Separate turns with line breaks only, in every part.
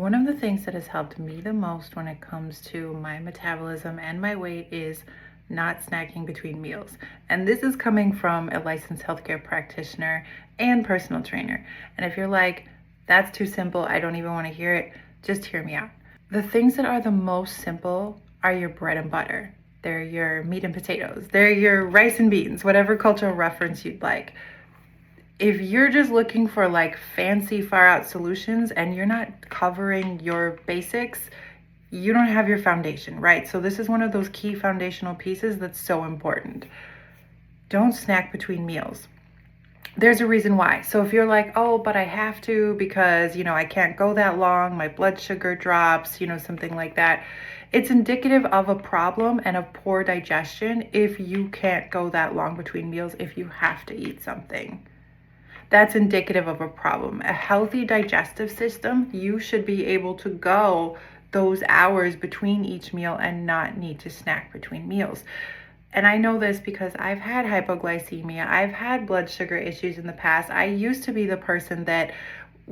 One of the things that has helped me the most when it comes to my metabolism and my weight is not snacking between meals. And this is coming from a licensed healthcare practitioner and personal trainer. And if you're like, that's too simple, I don't even want to hear it, just hear me out. The things that are the most simple are your bread and butter. They're your meat and potatoes. They're your rice and beans, whatever cultural reference you'd like. If you're just looking for like fancy far out solutions and you're not covering your basics, you don't have your foundation, right? So this is one of those key foundational pieces that's so important. Don't snack between meals. There's a reason why. So if you're like, oh, but I have to because, I can't go that long, my blood sugar drops, something like that. It's indicative of a problem and of poor digestion if you can't go that long between meals, if you have to eat something. That's indicative of a problem. A healthy digestive system, you should be able to go those hours between each meal and not need to snack between meals. And I know this because I've had hypoglycemia. I've had blood sugar issues in the past. I used to be the person that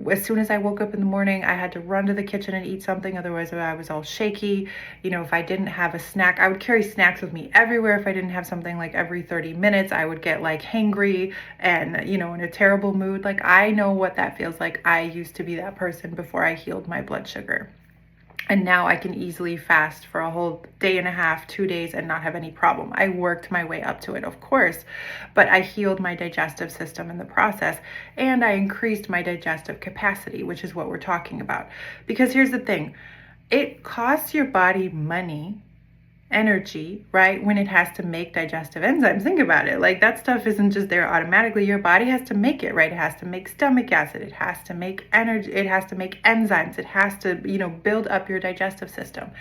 as soon as I woke up in the morning, I had to run to the kitchen and eat something. Otherwise, I was all shaky. If I didn't have a snack, I would carry snacks with me everywhere. If I didn't have something like every 30 minutes, I would get like hangry and, in a terrible mood. Like I know what that feels like. I used to be that person before I healed my blood sugar. And now I can easily fast for a whole day and a half, 2 days, and not have any problem. I worked my way up to it, of course, but I healed my digestive system in the process, and I increased my digestive capacity, which is what we're talking about. Because here's the thing, it costs your body money, energy, right, when it has to make digestive enzymes. Think about it. Like that stuff isn't just there automatically. Your body has to make it, right? It has to make stomach acid. It has to make energy. It has to make enzymes. It has to, build up your digestive system.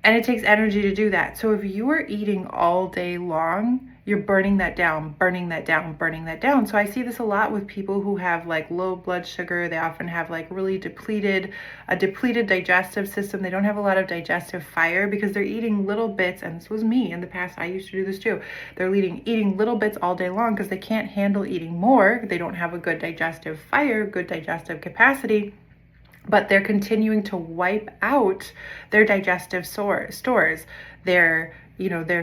And it takes energy to do that. So if you are eating all day long, you're burning that down, burning that down, burning that down. So I see this a lot with people who have like low blood sugar. They often have like really depleted digestive system. They don't have a lot of digestive fire because they're eating little bits. And this was me in the past. I used to do this too. They're eating little bits all day long because they can't handle eating more. They don't have a good digestive fire, good digestive capacity. But they're continuing to wipe out their digestive stores, their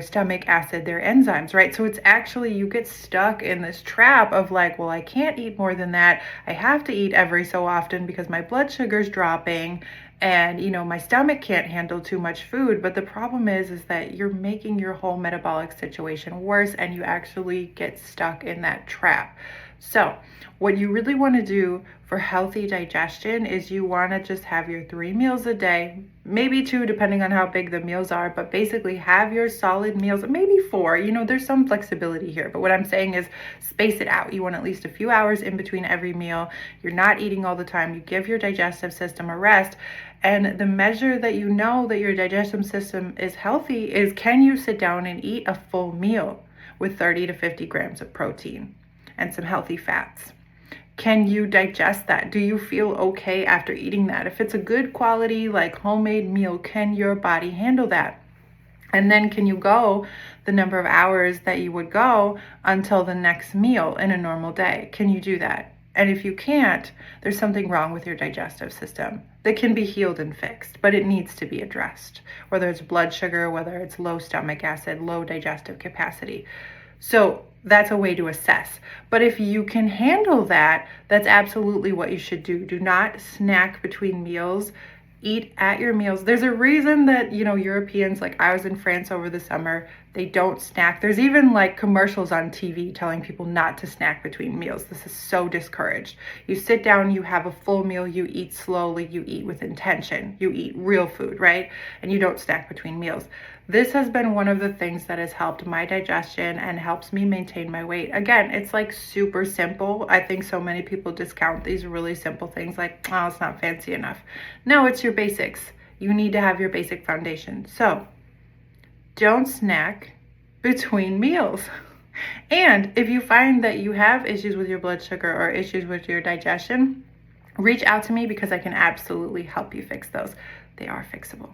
stomach acid, their enzymes, right? So it's actually, you get stuck in this trap of like, well, I can't eat more than that. I have to eat every so often because my blood sugar's dropping and, my stomach can't handle too much food. But the problem is that you're making your whole metabolic situation worse and you actually get stuck in that trap. So what you really want to do for healthy digestion is you want to just have your 3 meals a day, maybe 2 depending on how big the meals are, but basically have your solid meals, maybe 4. There's some flexibility here, but what I'm saying is space it out. You want at least a few hours in between every meal. You're not eating all the time. You give your digestive system a rest. And the measure that you know that your digestive system is healthy is, can you sit down and eat a full meal with 30 to 50 grams of protein and some healthy fats? Can you digest that? Do you feel okay after eating that? If it's a good quality, like homemade meal, can your body handle that? And then can you go the number of hours that you would go until the next meal in a normal day? Can you do that? And if you can't, there's something wrong with your digestive system that can be healed and fixed, but it needs to be addressed, whether it's blood sugar, whether it's low stomach acid, low digestive capacity. So that's a way to assess. But if you can handle that, that's absolutely what you should do. Do not snack between meals. Eat at your meals. There's a reason that, Europeans, like I was in France over the summer, they don't snack. There's even like commercials on TV telling people not to snack between meals. This is so discouraged. You sit down, you have a full meal, you eat slowly, you eat with intention, you eat real food, right? And you don't snack between meals. This has been one of the things that has helped my digestion and helps me maintain my weight. Again, it's like super simple. I think so many people discount these really simple things like, oh, it's not fancy enough. No, it's your basics. You need to have your basic foundation. So don't snack between meals. And if you find that you have issues with your blood sugar or issues with your digestion, reach out to me because I can absolutely help you fix those. They are fixable.